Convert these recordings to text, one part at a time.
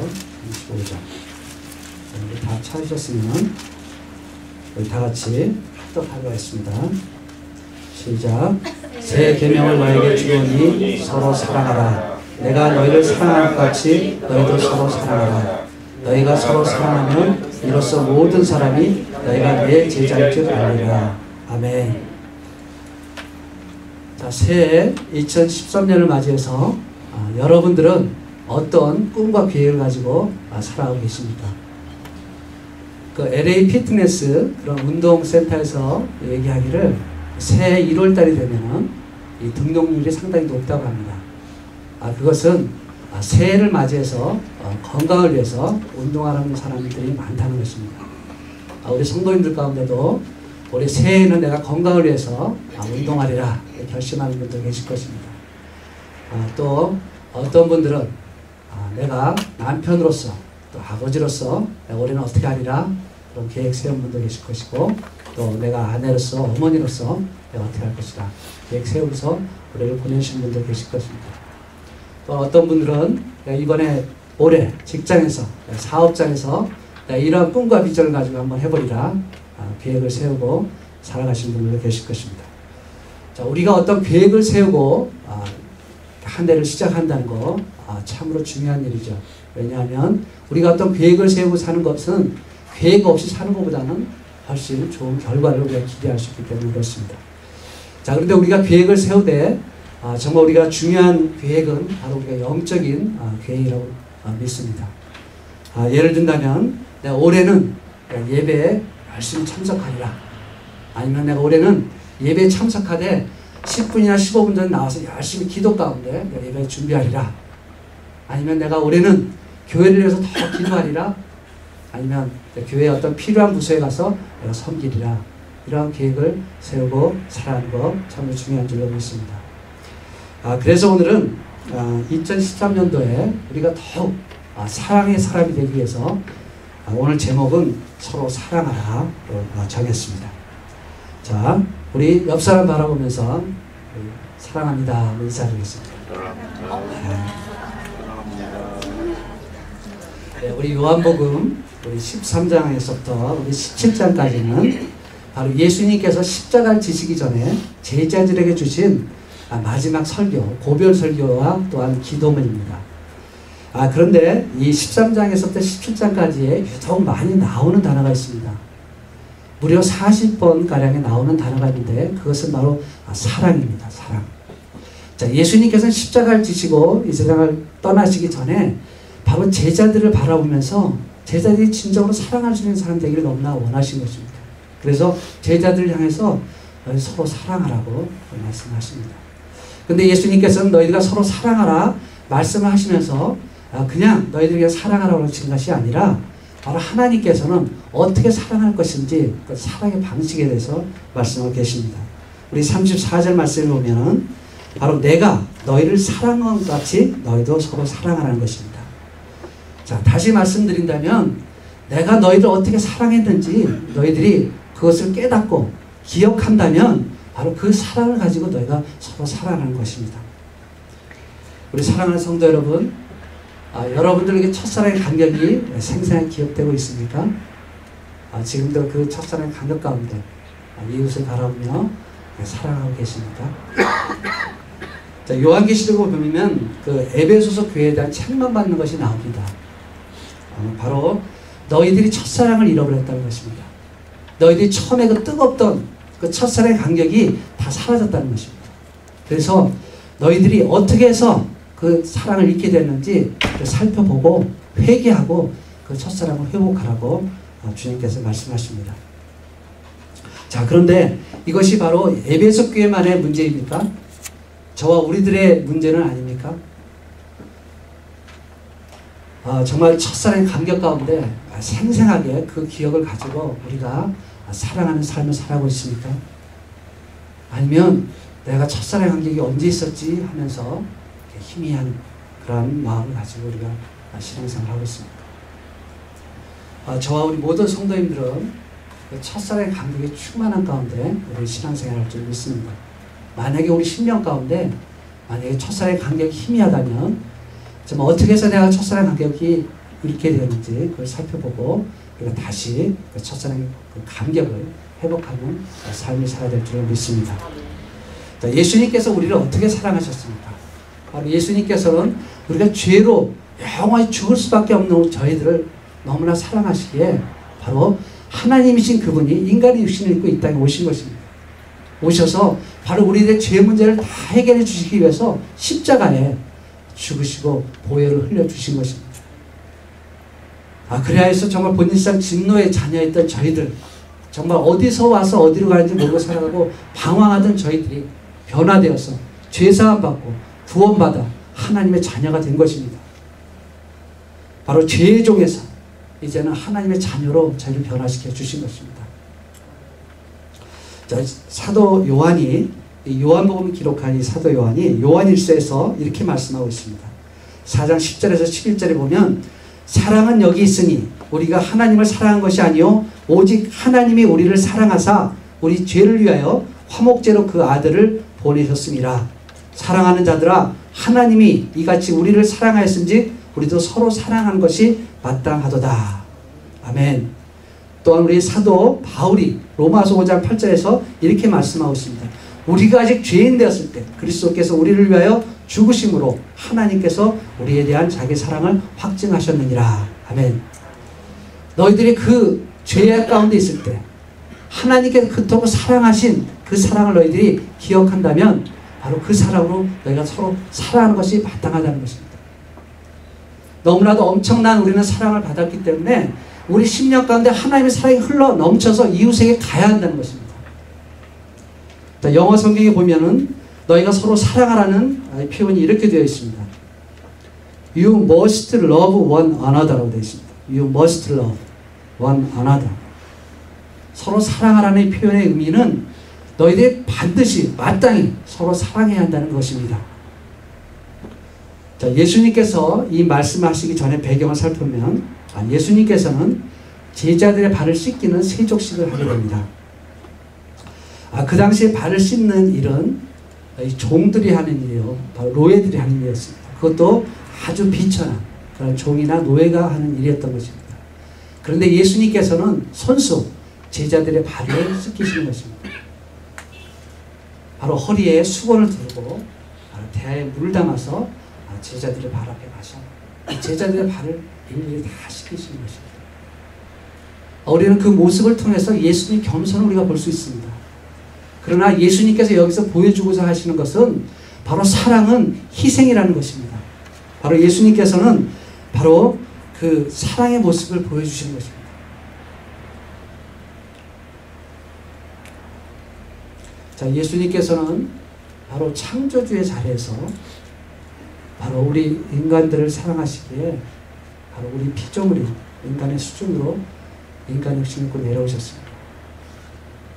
25장. 우리 다 찾으셨으면 우리 다 같이 합독하도록 하겠습니다. 시작. 새 계명을 너에게 주노니 서로 사랑하라. 내가 너희를 사랑한 것 같이 너희도 서로 사랑하라. 너희가 서로 사랑하면 이로써 모든 사람이 너희가 내 제자일 줄 알리라. 아멘. 자, 새해 2013년을 맞이해서 여러분들은 어떤 꿈과 계획을 가지고 살아가고 계십니까? 그 LA 피트니스 그런 운동센터에서 얘기하기를 새해 1월달이 되면은 이 등록률이 상당히 높다고 합니다. 그것은 새해를 맞이해서 건강을 위해서 운동하는 사람들이 많다는 것입니다. 우리 성도님들 가운데도 올해 새해에는 내가 건강을 위해서 운동하리라 결심하는 분도 계실 것입니다. 또 어떤 분들은 내가 남편으로서 또 아버지로서 내가 올해는 어떻게 하리라 그런 계획 세운 분도 계실 것이고, 또 내가 아내로서 어머니로서 내가 어떻게 할 것이다 계획 세우면서 올해를 보내신 분도 계실 것입니다. 또 어떤 분들은 이번에 올해 직장에서 사업장에서 이러한 꿈과 비전을 가지고 한번 해보리라 계획을 세우고 살아가신 분들도 계실 것입니다. 자, 우리가 어떤 계획을 세우고 한 해를 시작한다는 거 참으로 중요한 일이죠. 왜냐하면 우리가 어떤 계획을 세우고 사는 것은 계획 없이 사는 것보다는 훨씬 좋은 결과를 우리가 기대할 수 있기 때문에 그렇습니다. 자, 그런데 우리가 계획을 세우되 정말 우리가 중요한 계획은 바로 우리가 영적인 계획이라고 믿습니다. 예를 든다면 내가 올해는 예배에 열심히 참석하리라. 아니면 내가 올해는 예배에 참석하되 10분이나 15분 전에 나와서 열심히 기도 가운데 예배 준비하리라. 아니면 내가 올해는 교회를 위해서 더 기도하리라. 아니면 교회에 어떤 필요한 부서에 가서 내가 섬기리라. 이러한 계획을 세우고 살아가는 것 참 중요한 줄로 믿습니다. 그래서 오늘은 2013년도에 우리가 더욱 사랑의 사람이 되기 위해서 오늘 제목은 서로 사랑하라 정했습니다. 자, 우리 옆 사람 바라보면서 사랑합니다 인사드리겠습니다. 네, 우리 요한복음 우리 13장에서부터 우리 17장까지는 바로 예수님께서 십자가를 지시기 전에 제자들에게 주신 마지막 설교, 고별 설교와 또한 기도문입니다. 그런데 이 13장에서부터 17장까지에 유독 많이 나오는 단어가 있습니다. 무려 40번가량에 나오는 단어가 있는데 그것은 바로 사랑입니다. 사랑. 자, 예수님께서는 십자가를 지시고 이 세상을 떠나시기 전에 바로 제자들을 바라보면서 제자들이 진정으로 사랑할 수 있는 사람 되기를 너무나 원하신 것입니다. 그래서 제자들을 향해서 서로 사랑하라고 말씀하십니다. 근데 예수님께서는 너희가 서로 사랑하라 말씀을 하시면서 그냥 너희들에게 사랑하라고 하신 것이 아니라 바로 하나님께서는 어떻게 사랑할 것인지 그 사랑의 방식에 대해서 말씀하고 계십니다. 우리 34절 말씀을 보면은 바로 내가 너희를 사랑한 것 같이 너희도 서로 사랑하라는 것입니다. 자, 다시 말씀드린다면 내가 너희를 어떻게 사랑했는지 너희들이 그것을 깨닫고 기억한다면 바로 그 사랑을 가지고 너희가 서로 사랑하는 것입니다. 우리 사랑하는 성도 여러분, 여러분들에게 첫사랑의 간격이 생생하게 기억되고 있습니까? 지금도 그 첫사랑의 간격 가운데 이웃을 바라보며 사랑하고 계십니까? 자, 요한계시록을 보면 그 에베소서 교회에 대한 책망받는 것이 나옵니다. 바로 너희들이 첫사랑을 잃어버렸다는 것입니다. 너희들이 처음에 그 뜨겁던 그 첫사랑의 간격이 다 사라졌다는 것입니다. 그래서 너희들이 어떻게 해서 그 사랑을 잃게 됐는지 살펴보고 회개하고 그 첫사랑을 회복하라고 주님께서 말씀하십니다. 자, 그런데 이것이 바로 에베소 교회만의 문제입니까? 저와 우리들의 문제는 아닙니까? 정말 첫사랑의 감격 가운데 생생하게 그 기억을 가지고 우리가 사랑하는 삶을 살아가고 있습니까? 아니면 내가 첫사랑의 감격이 언제 있었지 하면서 희미한 그런 마음을 가지고 우리가 신앙생활을 하고 있습니까? 저와 우리 모든 성도님들은 그 첫사랑의 감격이 충만한 가운데 우리 신앙생활을 할 줄 믿습니다. 만약에 우리 신명 가운데 만약에 첫사랑의 간격이 희미하다면 좀 어떻게 해서 내가 첫사랑의 간격이 이렇게 되는지 그걸 살펴보고 우리가 다시 그 첫사랑의 그 감격을 회복하는 삶을 살아야 될 줄 믿습니다. 자, 예수님께서 우리를 어떻게 사랑하셨습니까? 바로 예수님께서는 우리가 죄로 영원히 죽을 수밖에 없는 저희들을 너무나 사랑하시기에 바로 하나님이신 그분이 인간의 육신을 입고 이 땅에 오신 것입니다. 오셔서 바로 우리들의 죄 문제를 다 해결해 주시기 위해서 십자가에 죽으시고 보혈을 흘려주신 것입니다. 그래야 해서 정말 본인상 진노의 자녀였던 저희들, 정말 어디서 와서 어디로 가는지 모르고 살아가고 방황하던 저희들이 변화되어서 죄사함 받고 구원받아 하나님의 자녀가 된 것입니다. 바로 죄의 종에서 이제는 하나님의 자녀로 저희를 변화시켜 주신 것입니다. 자, 사도 요한이, 요한복음을 기록한 이 사도 요한이 요한일서에서 이렇게 말씀하고 있습니다. 4장 10절에서 11절에 보면 사랑은 여기 있으니 우리가 하나님을 사랑한 것이 아니요 오직 하나님이 우리를 사랑하사 우리 죄를 위하여 화목제로 그 아들을 보내셨습니다. 사랑하는 자들아 하나님이 이같이 우리를 사랑하였은지 우리도 서로 사랑하는 것이 마땅하도다. 아멘. 또한 우리 사도 바울이 로마서 5장 8절에서 이렇게 말씀하고 있습니다. 우리가 아직 죄인 되었을 때 그리스도께서 우리를 위하여 죽으심으로 하나님께서 우리에 대한 자기 사랑을 확증하셨느니라. 아멘. 너희들이 그 죄악 가운데 있을 때 하나님께서 그토록 사랑하신 그 사랑을 너희들이 기억한다면 바로 그 사랑으로 너희가 서로 사랑하는 것이 마땅하다는 것입니다. 너무나도 엄청난 우리는 사랑을 받았기 때문에 우리 심령 가운데 하나님의 사랑이 흘러 넘쳐서 이웃에게 가야 한다는 것입니다. 자, 영어 성경에 보면은 너희가 서로 사랑하라는 표현이 이렇게 되어 있습니다. You must love one another라고 되어 있습니다. You must love one another. 서로 사랑하라는 표현의 의미는 너희들이 반드시 마땅히 서로 사랑해야 한다는 것입니다. 자, 예수님께서 이 말씀하시기 전에 배경을 살펴보면 예수님께서는 제자들의 발을 씻기는 세족식을 하게 됩니다. 그 당시에 발을 씻는 일은 종들이 하는 일이요, 바로 노예들이 하는 일이었습니다. 그것도 아주 비천한 그런 종이나 노예가 하는 일이었던 것입니다. 그런데 예수님께서는 손수 제자들의 발을 씻기시는 것입니다. 바로 허리에 수건을 두르고 대야에 물을 담아서 제자들의 발 앞에 가서 제자들의 발을 일일이 다 씻기시는 것입니다. 우리는 그 모습을 통해서 예수님 겸손을 우리가 볼 수 있습니다. 그러나 예수님께서 여기서 보여주고자 하시는 것은 바로 사랑은 희생이라는 것입니다. 바로 예수님께서는 바로 그 사랑의 모습을 보여주시는 것입니다. 자, 예수님께서는 바로 창조주의 자리에서 바로 우리 인간들을 사랑하시기에 바로 우리 피조물인 인간의 수준으로 인간 육신을 입고 내려오셨습니다.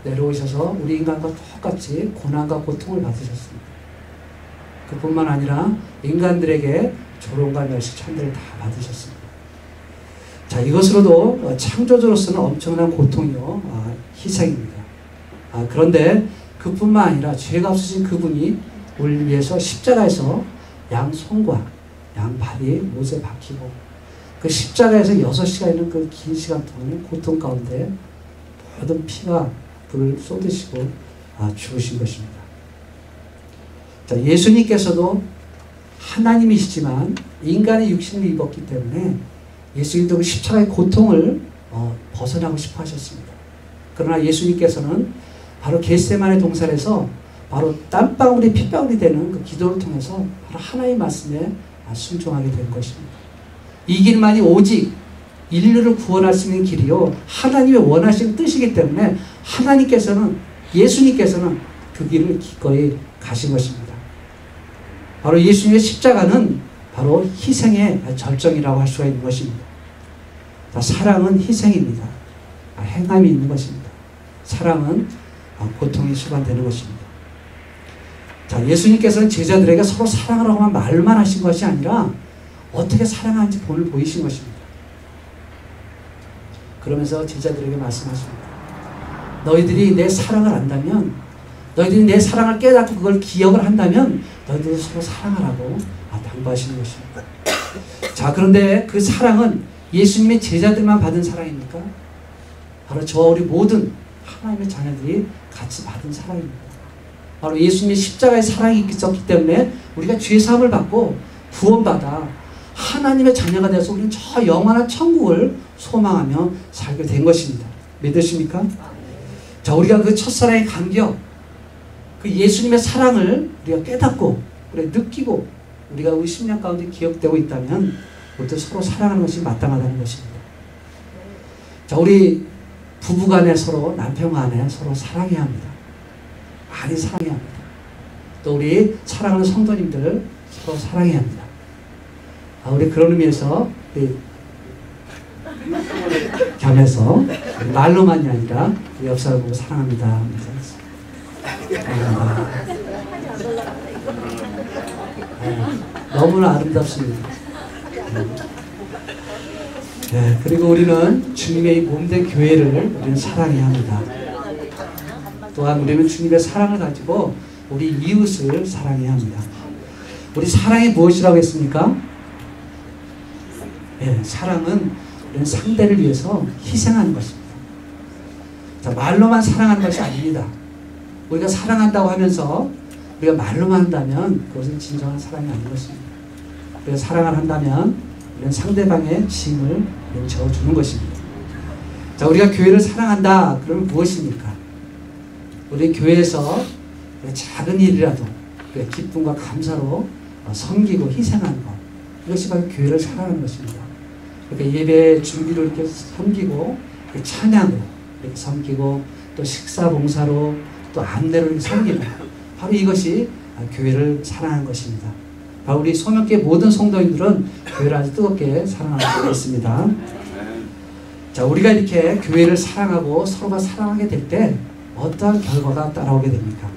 내려오셔서 우리 인간과 똑같이 고난과 고통을 받으셨습니다. 그뿐만 아니라 인간들에게 조롱과 멸시 천대를 다 받으셨습니다. 자, 이것으로도 창조주로서는 엄청난 고통이요, 희생입니다. 그런데 그뿐만 아니라 죄가 없으신 그분이 우리를 위해서 십자가에서 양 손과 양 발이 못에 박히고 그 십자가에서 6시간이나 그 긴 시간 동안 고통 가운데 모든 피와 불을 쏟으시고 죽으신 것입니다. 자, 예수님께서도 하나님이시지만 인간의 육신을 입었기 때문에 예수님도 그 십자가의 고통을 벗어나고 싶어 하셨습니다. 그러나 예수님께서는 바로 겟세마네 동산에서 바로 땀방울이 핏방울이 되는 그 기도를 통해서 바로 하나님의 말씀에 순종하게 된 것입니다. 이 길만이 오직 인류를 구원할 수 있는 길이요, 하나님의 원하시는 뜻이기 때문에 예수님께서는 그 길을 기꺼이 가신 것입니다. 바로 예수님의 십자가는 바로 희생의 절정이라고 할 수가 있는 것입니다. 사랑은 희생입니다. 행함이 있는 것입니다. 사랑은 고통이 수반되는 것입니다. 자, 예수님께서는 제자들에게 서로 사랑하라고만 말만 하신 것이 아니라 어떻게 사랑하는지 본을 보이신 것입니다. 그러면서 제자들에게 말씀하십니다. 너희들이 내 사랑을 안다면, 너희들이 내 사랑을 깨닫고 그걸 기억을 한다면 너희들이 서로 사랑하라고 당부하시는 것입니다. 자, 그런데 그 사랑은 예수님의 제자들만 받은 사랑입니까? 바로 저와 우리 모든 하나님의 자녀들이 같이 받은 사랑입니다. 바로 예수님의 십자가의 사랑이 있었기 때문에 우리가 죄 사함을 받고 구원받아 하나님의 자녀가 되어서 우리는 저 영원한 천국을 소망하며 살게 된 것입니다. 믿으십니까? 자, 우리가 그 첫사랑의 감격, 그 예수님의 사랑을 우리가 깨닫고 우리가 느끼고 우리가 우리 심령 가운데 기억되고 있다면 우리도 서로 사랑하는 것이 마땅하다는 것입니다. 자, 우리 부부간에 서로 남편간에 서로 사랑해야 합니다. 많이 사랑해야 합니다. 또 우리 사랑하는 성도님들 서로 사랑해야 합니다. 우리 그런 의미에서 겸해서 말로만이 아니라 우리 옆 사람 보고 사랑합니다. 너무나 아름답습니다. 네, 그리고 우리는 주님의 몸된 교회를 우리는 사랑해야 합니다. 또한 우리는 주님의 사랑을 가지고 우리 이웃을 사랑해야 합니다. 우리 사랑이 무엇이라고 했습니까? 네, 사랑은 우리는 상대를 위해서 희생하는 것입니다. 자, 말로만 사랑하는 것이 아닙니다. 우리가 사랑한다고 하면서 우리가 말로만 한다면 그것은 진정한 사랑이 아닌 것입니다. 우리가 사랑을 한다면 우리는 상대방의 짐을 져주는 것입니다. 자, 우리가 교회를 사랑한다 그러면 무엇입니까? 우리 교회에서 작은 일이라도 기쁨과 감사로 섬기고 희생하는 것, 이것이 바로 교회를 사랑하는 것입니다. 그러니까 예배 준비로 이렇게 섬기고 찬양으로 이렇게 섬기고 또 식사 봉사로 또 안내로 이렇게 섬기는, 바로 이것이 교회를 사랑하는 것입니다. 바로 우리 소명교회 모든 성도인들은 교회를 아주 뜨겁게 사랑하고 있습니다. 자, 우리가 이렇게 교회를 사랑하고 서로가 사랑하게 될 때 어떠한 결과가 따라오게 됩니까?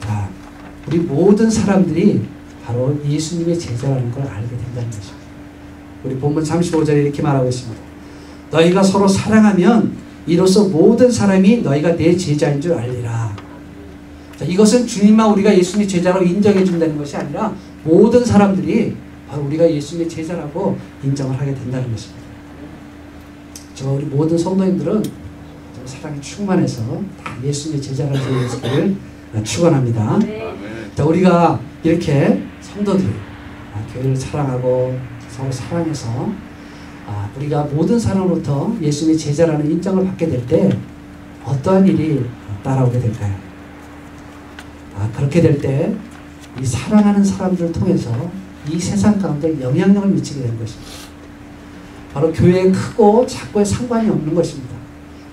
자, 우리 모든 사람들이 바로 예수님의 제자라는 걸 알게 된다는 것입니다. 우리 본문 35절에 이렇게 말하고 있습니다. 너희가 서로 사랑하면 이로써 모든 사람이 너희가 내 제자인 줄 알리라. 자, 이것은 주님만 우리가 예수님의 제자로 인정해 준다는 것이 아니라 모든 사람들이 바로 우리가 예수님의 제자라고 인정을 하게 된다는 것입니다. 저 우리 모든 성도님들은 사랑이 충만해서 다 예수님의 제자가 되기를 축원합니다. 자, 우리가 이렇게 성도들이 교회를 사랑하고 서로 사랑해서 우리가 모든 사람으로부터 예수님의 제자라는 인정을 받게 될 때 어떠한 일이 따라오게 될까요? 그렇게 될 때 이 사랑하는 사람들을 통해서 이 세상 가운데 영향력을 미치게 되는 것입니다. 바로 교회의 크고 작고에 상관이 없는 것입니다.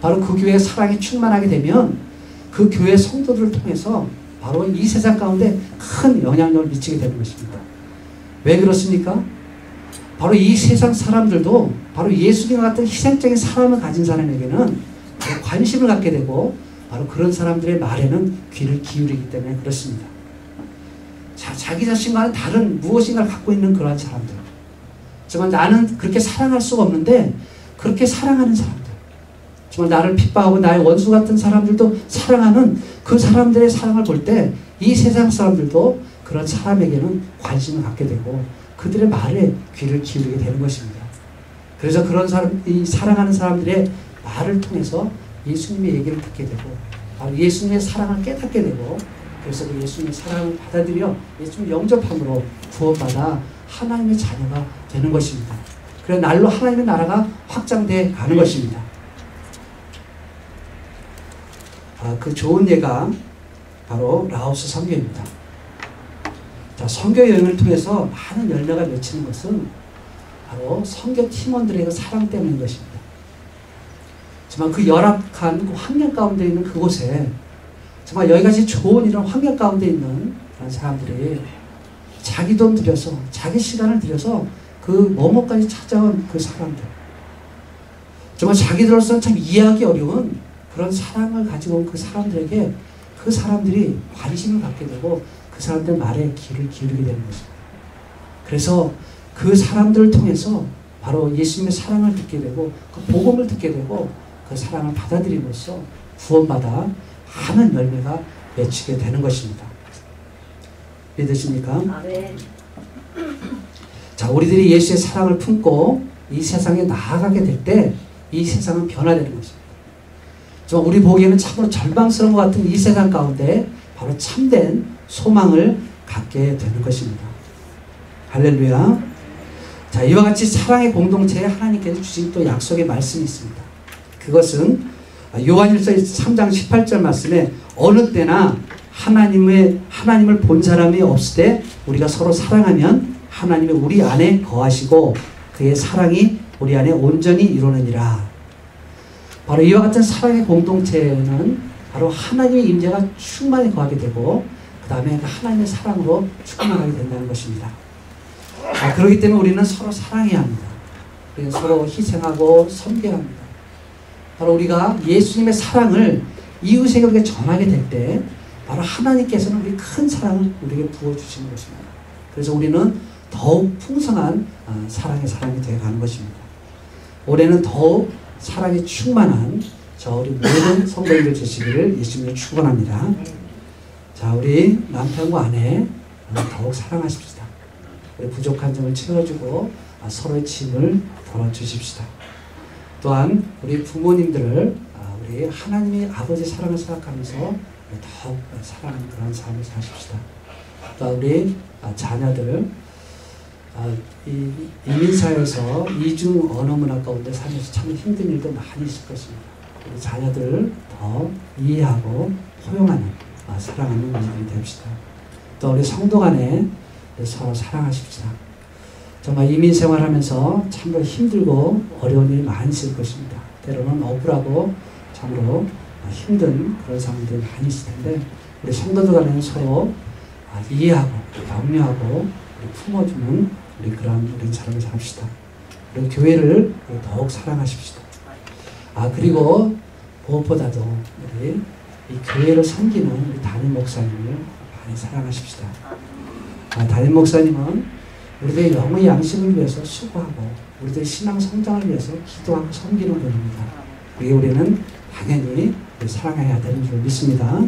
바로 그 교회의 사랑이 충만하게 되면 그 교회 성도들을 통해서 바로 이 세상 가운데 큰 영향력을 미치게 되는 것입니다. 왜 그렇습니까? 바로 이 세상 사람들도 바로 예수님과 같은 희생적인 사랑을 가진 사람에게는 관심을 갖게 되고 바로 그런 사람들의 말에는 귀를 기울이기 때문에 그렇습니다. 자, 자기 자신과는 다른 무엇인가를 갖고 있는 그러한 사람들, 정말 나는 그렇게 사랑할 수가 없는데 그렇게 사랑하는 사람들, 정말 나를 핍박하고 나의 원수 같은 사람들도 사랑하는 그 사람들의 사랑을 볼 때 이 세상 사람들도 그런 사람에게는 관심을 갖게 되고 그들의 말에 귀를 기울이게 되는 것입니다. 그래서 그런 사람, 이 사랑하는 사람들의 말을 통해서 예수님의 얘기를 듣게 되고 바로 예수님의 사랑을 깨닫게 되고 그래서 그 예수님의 사랑을 받아들여 예수님을 영접함으로 구원받아 하나님의 자녀가 되는 것입니다. 그래서 날로 하나님의 나라가 확장돼 가는 것입니다. 그 좋은 예가 바로 라오스 선교입니다. 자, 선교 여행을 통해서 많은 열매가 맺히는 것은 바로 선교 팀원들의 그 사랑 때문인 것입니다. 정말 그 열악한 그 환경 가운데 있는 그곳에 정말 여기까지 좋은 이런 환경 가운데 있는 그런 사람들이 자기 돈 들여서 자기 시간을 들여서 그 머뭇까지 찾아온 그 사람들, 정말 자기들로서는 참 이해하기 어려운 그런 사랑을 가지고 온 그 사람들에게 그 사람들이 관심을 갖게 되고 그 사람들 말에 귀를 기울이게 되는 것입니다. 그래서 그 사람들을 통해서 바로 예수님의 사랑을 듣게 되고 그 복음을 듣게 되고 그 사랑을 받아들임으로써 구원받아 많은 열매가 맺히게 되는 것입니다. 믿으십니까? 아멘. 자, 우리들이 예수의 사랑을 품고 이 세상에 나아가게 될 때 이 세상은 변화되는 것입니다. 좀 우리 보기에는 참으로 절망스러운 것 같은 이 세상 가운데 바로 참된 소망을 갖게 되는 것입니다. 할렐루야. 자, 이와 같이 사랑의 공동체에 하나님께서 주신 또 약속의 말씀이 있습니다. 그것은 요한일서 3장 18절 말씀에 어느 때나 하나님을 본 사람이 없을 때 우리가 서로 사랑하면 하나님이 우리 안에 거하시고 그의 사랑이 우리 안에 온전히 이루느니라. 바로 이와 같은 사랑의 공동체는 바로 하나님의 임재가 충만히 거하게 되고 그 다음에 그 하나님의 사랑으로 충만하게 된다는 것입니다. 그렇기 때문에 우리는 서로 사랑해야 합니다. 우리는 서로 희생하고 섬겨야 합니다. 바로 우리가 예수님의 사랑을 이웃에게 우리가 전하게 될 때 바로 하나님께서는 우리 큰 사랑을 우리에게 부어주시는 것입니다. 그래서 우리는 더욱 풍성한 사랑이 되어가는 것입니다. 올해는 더욱 사랑이 충만한 우리 모든 성도님들 되시기를 예수님을 축원합니다. 자, 우리 남편과 아내 더욱 사랑하십시다. 우리 부족한 점을 채워주고 서로의 짐을 덜어주십시다. 또한 우리 부모님들을 우리 하나님의 아버지 사랑을 생각하면서 더욱 사랑하는 그런 삶을 사십시다. 또 우리 자녀들 이민사회에서 이중 언어 문화 가운데 살면서 참 힘든 일도 많이 있을 것입니다. 우리 자녀들을 더 이해하고 포용하는 사랑하는 우리들이 됩시다. 또 우리 성도 간에 서로 사랑하십시다. 정말 이민 생활하면서 참으로 힘들고 어려운 일이 많이 있을 것입니다. 때로는 억울하고 참으로 힘든 그런 상황들이 많이 있을 텐데 우리 성도들 간에는 서로 이해하고 격려하고 품어주는 우리 사랑을 합시다. 그리고 교회를 더욱 사랑하십시다. 그리고 무엇보다도 우리 이 교회를 섬기는 우리 담임 목사님을 많이 사랑하십시다. 담임 목사님은 우리들의 영의 양식을 위해서 수고하고 우리들의 신앙 성장을 위해서 기도하고 섬기는 분입니다. 그게 우리는 당연히 사랑해야 되는 줄 믿습니다.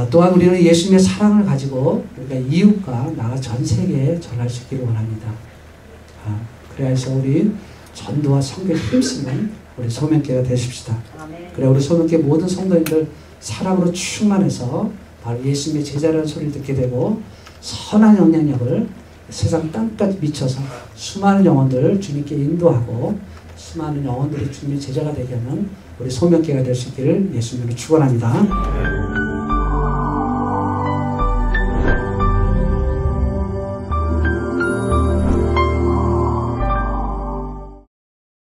또한 우리는 예수님의 사랑을 가지고 우리가 이웃과 나가 전 세계에 전할 수 있기를 원합니다. 그래서 우리 전도와 선교에 힘쓰는 우리 소명교회가 되십시다. 그래 우리 소명교회 모든 성도님들 사랑으로 충만해서 바로 예수님의 제자라는 소리를 듣게 되고 선한 영향력을 세상 땅까지 미쳐서 수많은 영혼들을 주님께 인도하고 수많은 영혼들이 주님의 제자가 되게 하는 우리 소명교회가 될 수 있기를 예수님으로 축원합니다.